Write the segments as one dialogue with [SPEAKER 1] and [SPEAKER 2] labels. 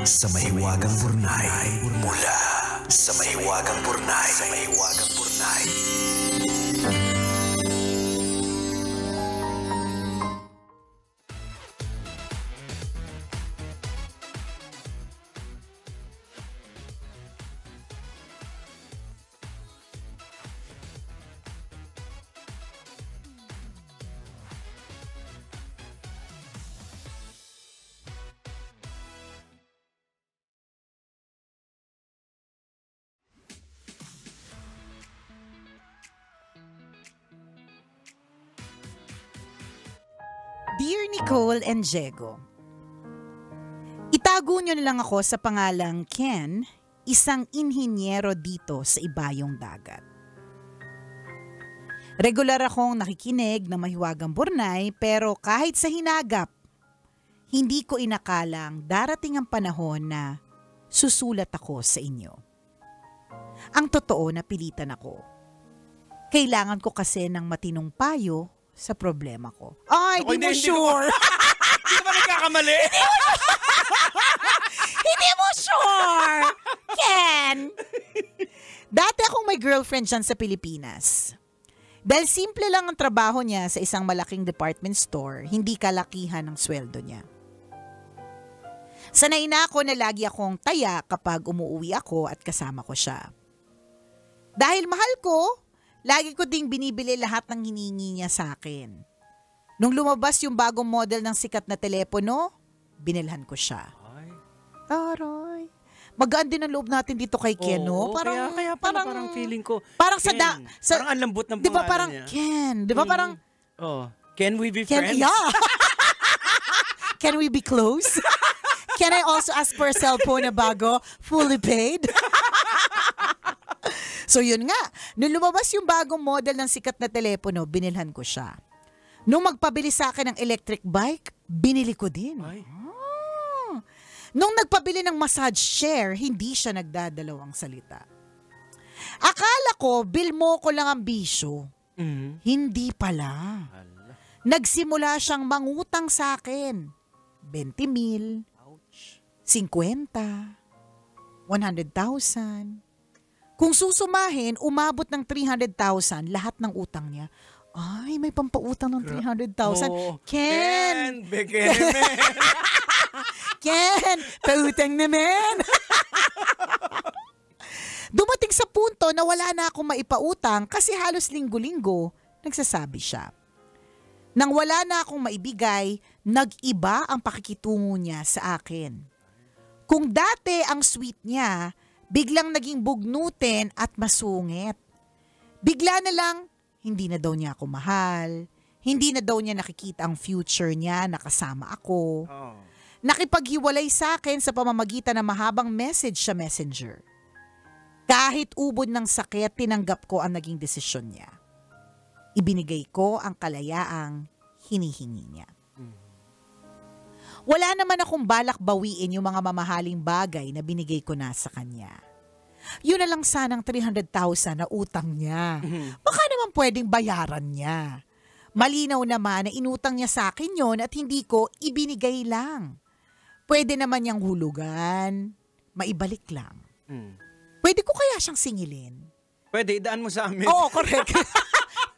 [SPEAKER 1] sa Mahiwagang Burnay. Mula sa Mahiwagang Burnay. Sa Mahiwagang Burnay.
[SPEAKER 2] Dear Nicole and Diego, itago nyo na lang ako sa pangalang Ken, isang inhinyero dito sa Ibayong Dagat. Regular akong nakikinig ng Mahiwagang Burnay pero kahit sa hinagap, hindi ko inakalang darating ang panahon na susulat ako sa inyo. Ang totoo, napilitan ako. Kailangan ko kasi ng matinong payo sa problema ko. Ay,
[SPEAKER 3] Ako,
[SPEAKER 2] di mo
[SPEAKER 3] hindi
[SPEAKER 2] sure.
[SPEAKER 3] Hindi ka ba nagkakamali?
[SPEAKER 2] Hindi mo sure, Ken. Dati akong may girlfriend dyan sa Pilipinas. Dahil simple lang ang trabaho niya sa isang malaking department store, hindi kalakihan ang sweldo niya. Sanay na ako na lagi akong taya kapag umuwi ako at kasama ko siya. Dahil mahal ko, lagi ko ding binibili lahat ng hinihingi niya sa akin. Nung lumabas yung bagong model ng sikat na telepono, binilhan ko siya.
[SPEAKER 3] Ay.
[SPEAKER 2] Taray. Magaan din ang loob natin dito kay Ken, no?
[SPEAKER 3] Oo, kaya parang feeling ko.
[SPEAKER 2] Parang
[SPEAKER 3] Ken, parang ang lambot ng
[SPEAKER 2] di ba
[SPEAKER 3] pangalan
[SPEAKER 2] parang
[SPEAKER 3] niya.
[SPEAKER 2] Ken? Di ba parang
[SPEAKER 3] Oh, can we be
[SPEAKER 2] Ken?
[SPEAKER 3] friends?
[SPEAKER 2] Yeah. Can we be close? Can I also ask for a cellphone na bago, fully paid? So yun nga, nung lumabas yung bagong model ng sikat na telepono, binilhan ko siya. Nung magpabili sa akin ng electric bike, binili ko din.
[SPEAKER 3] Ay.
[SPEAKER 2] Nung nagpabili ng massage chair, hindi siya nagdadalawang salita. Akala ko, bill mo ko lang ang bisyo.
[SPEAKER 3] Mhm.
[SPEAKER 2] Hindi pala.
[SPEAKER 3] Hala.
[SPEAKER 2] Nagsimula siyang mangutang sa akin. 20,000,
[SPEAKER 3] Ouch.
[SPEAKER 2] 50, 100,000. Kung susumahin, umabot ng 300,000 lahat ng utang niya. Ay, may pampautang ng 300,000.
[SPEAKER 3] Oh,
[SPEAKER 2] Ken!
[SPEAKER 3] Beke naman.
[SPEAKER 2] Ken! Pautang naman! Dumating sa punto na wala na akong maipautang kasi halos linggo-linggo nagsasabi siya. Nang wala na akong maibigay, nag-iba ang pakikitungo niya sa akin. Kung dati ang sweet niya, biglang naging bugnutin at masungit. Bigla na lang, hindi na daw niya ako mahal. Hindi na daw niya nakikita ang future niya na kasama ako.
[SPEAKER 3] Oh.
[SPEAKER 2] Nakipaghiwalay sa akin sa pamamagitan ng mahabang message sa messenger. Kahit ubod ng sakit, tinanggap ko ang naging desisyon niya. Ibinigay ko ang kalayaang hinihingi niya. Wala naman akong balak bawiin yung mga mamahaling bagay na binigay ko na sa kanya. Yun na lang sanang 300,000 na utang niya. Baka naman pwedeng bayaran niya. Malinaw naman na inutang niya sa akin yon at hindi ko ibinigay lang. Pwede naman niyang hulugan, maibalik lang. Pwede ko kaya siyang singilin?
[SPEAKER 3] Pwede, idaan mo sa amin.
[SPEAKER 2] Oo, correct.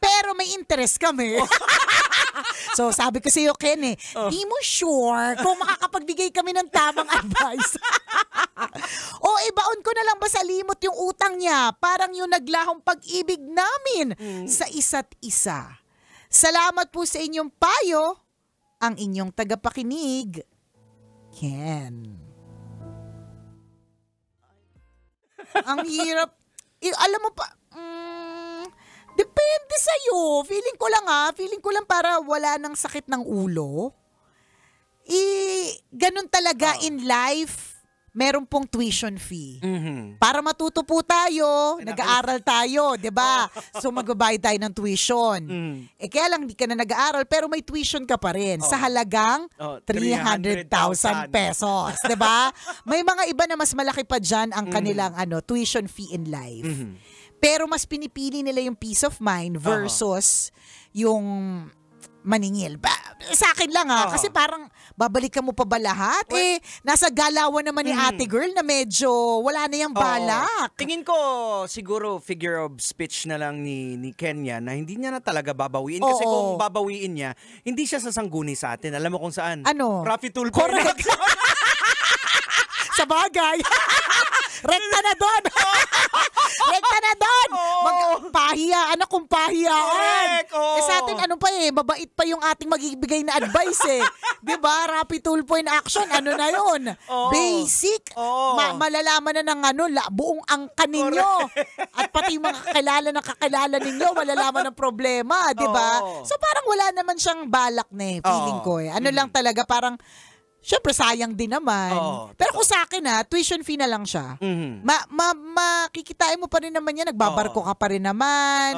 [SPEAKER 2] Pero may interest kami. So sabi ko sa iyo, Ken, di mo sure kung makakapagbigay kami ng tamang advice. O ibaon ko na lang ba sa limot yung utang niya? Parang yung naglahong pag-ibig namin sa isa't isa. Salamat po sa inyong payo, ang inyong tagapakinig, Ken. Ang hirap. Alam mo pa, depende sa'yo. Feeling ko lang para wala nang sakit ng ulo. Ganun talaga in life, meron pong tuition fee. Para matuto po tayo, nag-aaral tayo, 'di ba? So magbabayad tayo ng tuition. Kaya lang di ka na nag-aaral pero may tuition ka pa rin sa halagang 300,000 pesos, 'di ba? May mga iba na mas malaki pa diyan ang kanilang tuition fee in life. Pero mas pinipili nila yung peace of mind versus yung maningil. Sa akin lang kasi parang babalikan mo pa ba lahat? Nasa galawan naman ni ate girl na medyo wala na yung balak.
[SPEAKER 3] Tingin ko siguro figure of speech na lang ni Kenya na hindi niya na talaga babawiin. Kasi kung babawiin niya, hindi siya sasangguni sa atin. Alam mo kung saan?
[SPEAKER 2] Ano?
[SPEAKER 3] Raffy Tulfo.
[SPEAKER 2] Correct. Sa bagay. Rekta na doon. Rekta na doon. Magpahiyaan na kung pahiyaan. Sa atin, mabait pa yung ating magibigay na advice Diba? Raffy Tulfo in action. Ano na yun? Basic. Malalaman na ng buong angka ninyo. At pati yung mga kakilala ninyo, malalaman ng problema. Diba? So parang wala naman siyang balak feeling ko Ano lang talaga, parang syempre, sayang din naman. Pero kung sa akin tuition fee na lang siya. Makikitain mo pa rin naman yan. Nagbabarko ka pa rin naman.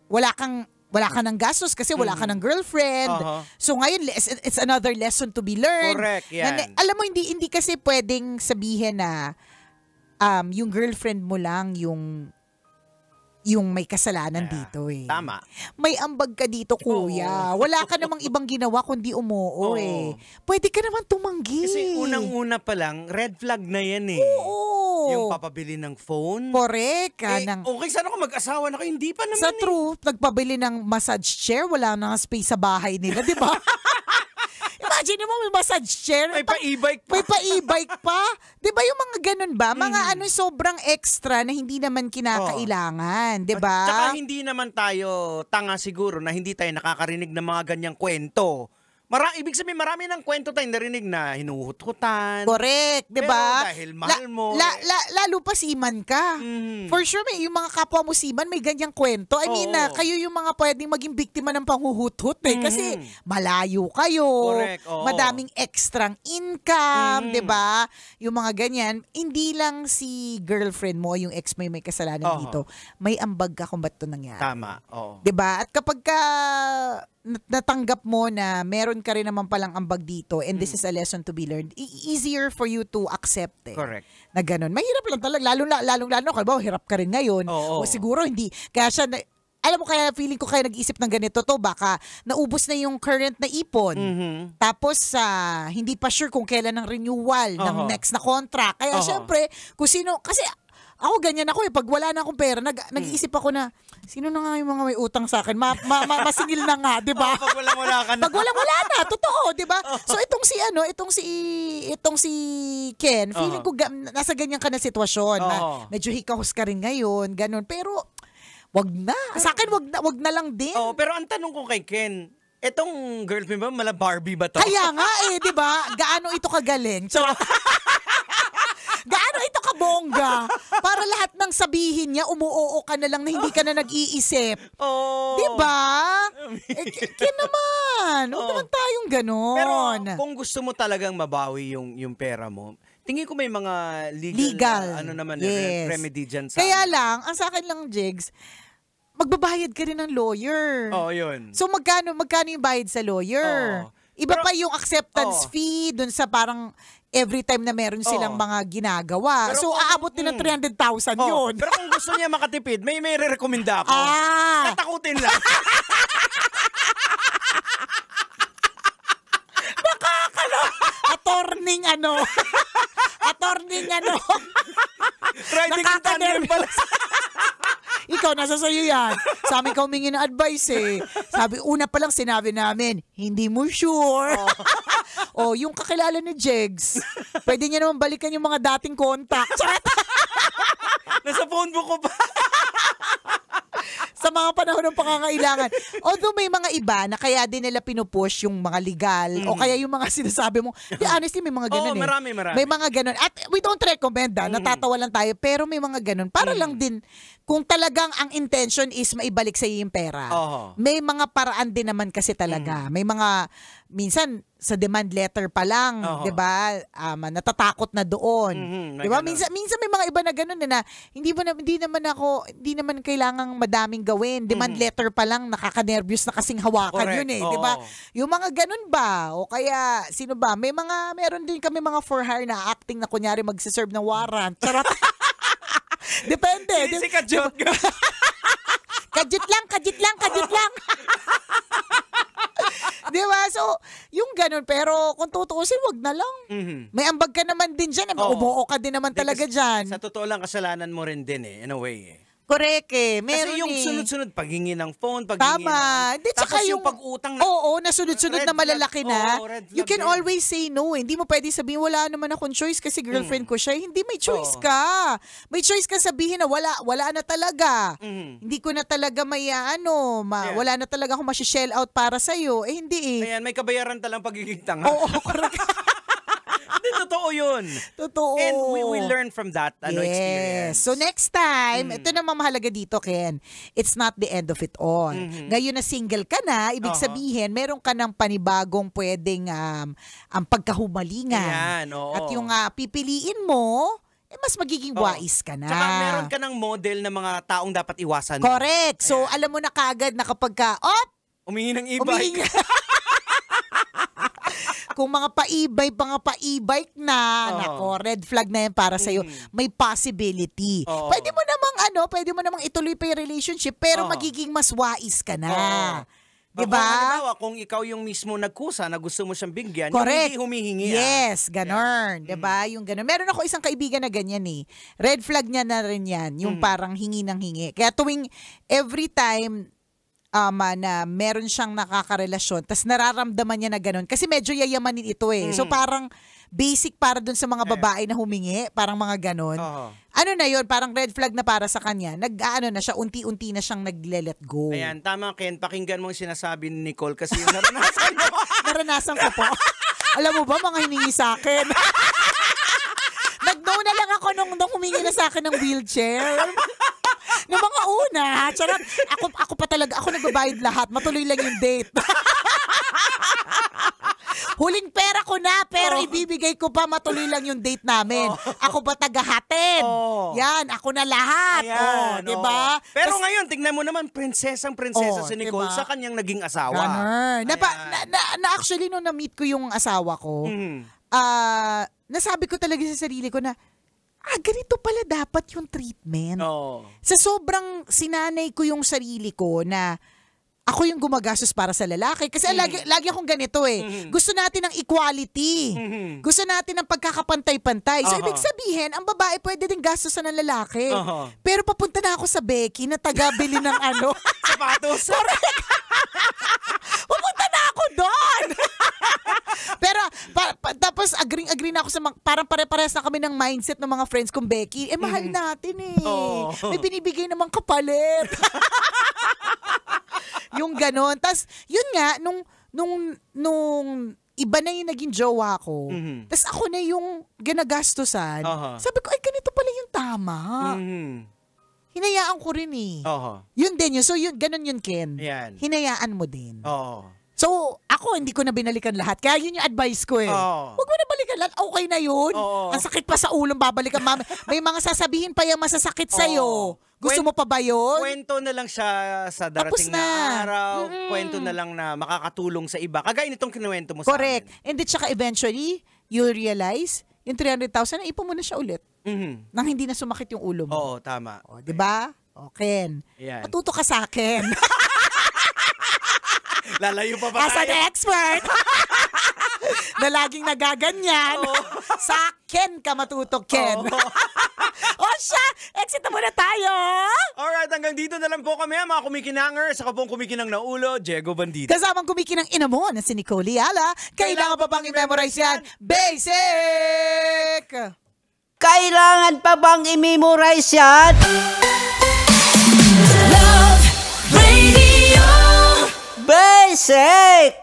[SPEAKER 2] Wala ka ng gastos kasi wala ka ng girlfriend. So ngayon, it's another lesson to be learned.
[SPEAKER 3] Correct, yan.
[SPEAKER 2] Alam mo, hindi kasi pwedeng sabihin na yung girlfriend mo lang yung may kasalanan dito
[SPEAKER 3] Tama.
[SPEAKER 2] May ambag ka dito, kuya. Wala ka namang ibang ginawa kundi umuo Pwede ka naman tumanggi.
[SPEAKER 3] Kasi unang-una pa lang, red flag na yan
[SPEAKER 2] Oo.
[SPEAKER 3] Yung papabili ng phone.
[SPEAKER 2] Correct.
[SPEAKER 3] Okay, sana kung mag-asawa na kayo, hindi pa naman
[SPEAKER 2] Sa truth, nagpabili ng massage chair, wala na space sa bahay nila, di ba? Imagine mo may massage chair.
[SPEAKER 3] May pa-e-bike pa.
[SPEAKER 2] May pa-e-bike pa. Di ba yung mga ganun ba? Mga sobrang extra na hindi naman kinakailangan. Di ba?
[SPEAKER 3] Tsaka hindi naman tayo tanga siguro na hindi tayo nakakarinig ng mga ganyang kwento. Ibig sabihin, marami ng kwento tayong narinig na hinuhut-hutan.
[SPEAKER 2] Correct, di ba?
[SPEAKER 3] Pero dahil mahal mo.
[SPEAKER 2] Lalo pa seaman ka. For sure, yung mga kapwa mo seaman, may ganyang kwento. I mean, kayo yung mga pwedeng maging biktima ng panghuhut-hut kasi malayo kayo.
[SPEAKER 3] Correct,
[SPEAKER 2] madaming extrang income, di ba? Yung mga ganyan. Hindi lang si girlfriend mo, yung ex mo yung may kasalanan dito. May ambag ka kung ba't ito nangyari.
[SPEAKER 3] Tama,
[SPEAKER 2] Di ba? At kapag natanggap mo na meron ka rin naman palang ambag dito and this is a lesson to be learned, easier for you to accept
[SPEAKER 3] Correct.
[SPEAKER 2] Na ganun. Mahirap lang talaga. Lalo, kalbaw, hirap ka rin ngayon. O siguro hindi. Kaya siya, alam mo, kaya feeling ko kaya nag-isip ng ganito to, baka naubos na yung current na ipon. Tapos, hindi pa sure kung kailan ang renewal ng next na contract. Kaya syempre, kung sino, kasi ako ganyan ako pag wala na akong pera, nag-iisip ako na, sino na nga yung mga may utang sa akin? Masingil na nga, di ba?
[SPEAKER 3] Pag walang-wala ka na.
[SPEAKER 2] Pag walang-wala na, totoo, di ba? So itong si Ken, feeling ko nasa ganyan ka na sitwasyon. Na medyo hikahos ka rin ngayon, ganun. Pero, wag na. Sa akin, wag na lang din.
[SPEAKER 3] Pero ang tanong ko kay Ken, etong girlfriend ba, mala Barbie ba to?
[SPEAKER 2] Kaya nga di ba? Gaano ito kagaling? Gaano ito kabongga? Para lahat ng sabihin niya, umuoo ka na lang na hindi ka na nag-iisip. Di ba? Ken naman. Huwag naman tayong ganon.
[SPEAKER 3] Pero kung gusto mo talagang mabawi yung pera mo, tingin ko may mga legal remedy dyan sa...
[SPEAKER 2] Kaya lang, ang sa akin lang, Jigs, magbabayad ka rin ng lawyer.
[SPEAKER 3] Yun.
[SPEAKER 2] So magkano yung bayad sa lawyer? Iba pa yung acceptance fee dun sa parang every time na meron silang mga ginagawa.
[SPEAKER 3] Pero
[SPEAKER 2] so aabot din ng 300,000 yun.
[SPEAKER 3] Pero kung gusto niya makatipid, may re-recommenda ako. Tatakutin lang.
[SPEAKER 2] Attorney
[SPEAKER 3] Riding in tandem pala.
[SPEAKER 2] Ikaw, nasa sa'yo yan. Sa amin ka humingi ng advice Una pa lang sinabi namin, hindi mo sure. Yung kakilala ni Jegs, pwede niya naman balikan yung mga dating contact.
[SPEAKER 3] Nasa phone book ko pa.
[SPEAKER 2] Sa mga panahon ng pangangailangan. Although may mga iba na kaya din nila pinupush yung mga legal o kaya yung mga sinasabi mo. Honestly, may mga ganun
[SPEAKER 3] marami.
[SPEAKER 2] May mga ganun. At we don't recommend natatawa lang tayo. Pero may mga ganun. Para lang din, kung talagang ang intention is maibalik sa iyo yung pera, may mga paraan din naman kasi talaga. May mga, minsan, sa demand letter pa lang, 'di ba? Natatakot na doon. 'Di ba? Minsan may mga iba na ganoon na hindi naman kailangang madaming gawin. Demand letter pa lang nakaka-nervous na kasing hawakan. Correct. Yun 'di ba? Yung mga ganun ba? O kaya sino ba? Meron din kami mga for hire na acting na kunyari magse-serve ng warrant. Charot. Depende.
[SPEAKER 3] Si Kajot.
[SPEAKER 2] Kadit lang. Di ba? So, yung ganun. Pero kung tutuusin, wag na lang. May ambag ka naman din dyan. Umuo ka din naman talaga dyan.
[SPEAKER 3] Sa totoo lang, kasalanan mo rin din in a way
[SPEAKER 2] Correct Meron
[SPEAKER 3] kasi yung sunod-sunod, paghingi ng phone,
[SPEAKER 2] Tama. Hindi,
[SPEAKER 3] tapos yung pag-utang na...
[SPEAKER 2] Oo, na sunod-sunod na malalaki na. You can
[SPEAKER 3] din.
[SPEAKER 2] always say no. Hindi mo pwede sabihin, wala naman akong choice kasi girlfriend ko siya. Hindi, may choice ka. May choice ka sabihin na wala na talaga. Hindi ko na talaga wala na talaga akong shell out para sa'yo. Hindi
[SPEAKER 3] Ayan, may kabayaran talang pagiging tanga.
[SPEAKER 2] Oo, correct.
[SPEAKER 3] Totoo yun.
[SPEAKER 2] Totoo.
[SPEAKER 3] And we learn from that experience.
[SPEAKER 2] So next time, ito na mahalaga dito, Ken. It's not the end of it all. Ngayon na single ka na, ibig sabihin, meron ka ng panibagong pwedeng pagkahumalingan.
[SPEAKER 3] Ayan, oo.
[SPEAKER 2] At yung pipiliin mo, mas magiging wais ka na.
[SPEAKER 3] Tsaka meron ka ng model na mga taong dapat iwasan.
[SPEAKER 2] Correct. So alam mo na kaagad na kapag ka,
[SPEAKER 3] umingi ng e-bike.
[SPEAKER 2] Kung mga pa-e-bike na, nako, red flag na yan para sa'yo. May possibility. Pwede mo namang ituloy pa yung relationship, pero magiging mas wais ka na. Diba?
[SPEAKER 3] Halimbawa, kung ikaw yung mismo nagkusa na gusto mo siyang bigyan,
[SPEAKER 2] correct.
[SPEAKER 3] Yung hindi humihingi.
[SPEAKER 2] Yes, ganon. Diba? Yung ganon. Meron ako isang kaibigan na ganyan Red flag niya na rin yan. Yung parang hingi ng hingi. Kaya every time na meron siyang nakakarelasyon, tas nararamdaman niya na ganun. Kasi medyo yayamanin ito So parang basic para dun sa mga babae na humingi, parang mga ganun. Ano na yun, parang red flag na para sa kanya. Na siya, unti-unti na siyang nagle-let go.
[SPEAKER 3] Ayan, tama Ken, pakinggan mo yung sinasabi ni Nicole kasi yung naranasan mo.
[SPEAKER 2] Naranasan ko po. Alam mo ba, mga hiningi sa akin. Nag-no na lang ako nung humingi na sa akin ng wheelchair. Noong mga una, charot, ako pa talaga, ako nagbabayad lahat, matuloy lang yung date. Huling pera ko na, pero ibibigay ko pa, matuloy lang yung date namin. Ako ba tagahatid? Yan, ako na lahat.
[SPEAKER 3] Ayan,
[SPEAKER 2] diba?
[SPEAKER 3] Pero ngayon, tingnan mo naman, prinsesa si Nicole sa kanyang naging asawa.
[SPEAKER 2] Actually, nung na-meet ko yung asawa ko, nasabi ko talaga sa sarili ko na, ganito pala dapat yung treatment. Sa sobrang sinanay ko yung sarili ko na ako yung gumagastos para sa lalaki. Kasi lagi akong ganito Gusto natin ng equality. Gusto natin ng pagkakapantay-pantay. So, ibig sabihin, ang babae pwede din gastosan ng lalaki. Pero papunta na ako sa Becky na taga-bili ng
[SPEAKER 3] sapatos.
[SPEAKER 2] Correct. Pupunta na ako doon. Pero tapos agree na ako sa parang pare-parehas na kami ng mindset ng mga friends kong Becky. Mahal natin May binibigay namang kapalit. Yung ganon. Tapos yun nga nung iba na yung naging jowa ko. Tapos ako na yung ginagastusan. Sabi ko, ganito pala yung tama. Hinayaan ko rin Yun din yun. So yun, ganon yun, Ken.
[SPEAKER 3] Yan.
[SPEAKER 2] Hinayaan mo din. So, ako hindi ko na binalikan lahat. Kaya yun yung advice ko Huwag mo na balikan lahat. Okay na yun. Ang sakit pa sa ulong babalikan. May mga sasabihin pa yung masasakit sa'yo. Gusto mo pa ba yun?
[SPEAKER 3] Kwento na lang siya sa darating na araw. Kwento na lang na makakatulong sa iba. Kagaya nitong kinuwento mo sa amin.
[SPEAKER 2] Correct. And then, tsaka eventually, you'll realize, yung 300,000, na ipon mo na siya ulit. Nang hindi na sumakit yung ulo mo.
[SPEAKER 3] Oo, tama.
[SPEAKER 2] Diba? Okay. Matuto ka sa akin.
[SPEAKER 3] Lalayo pa ba
[SPEAKER 2] as an expert na laging nagaganyan sa akin ka matutok, Ken. Siya, exit na muna tayo.
[SPEAKER 3] Alright, hanggang dito na lang po kami mga kumikinangers. Ako pong kumikinang na ulo, Diego Bandida.
[SPEAKER 2] Kasamang kumikinang ina mo na si Nicole Liala. Kailangan pa bang i-memorize yan? Basic!
[SPEAKER 4] Kailangan pa bang i-memorize yan?
[SPEAKER 5] Love Radio.
[SPEAKER 4] Basic!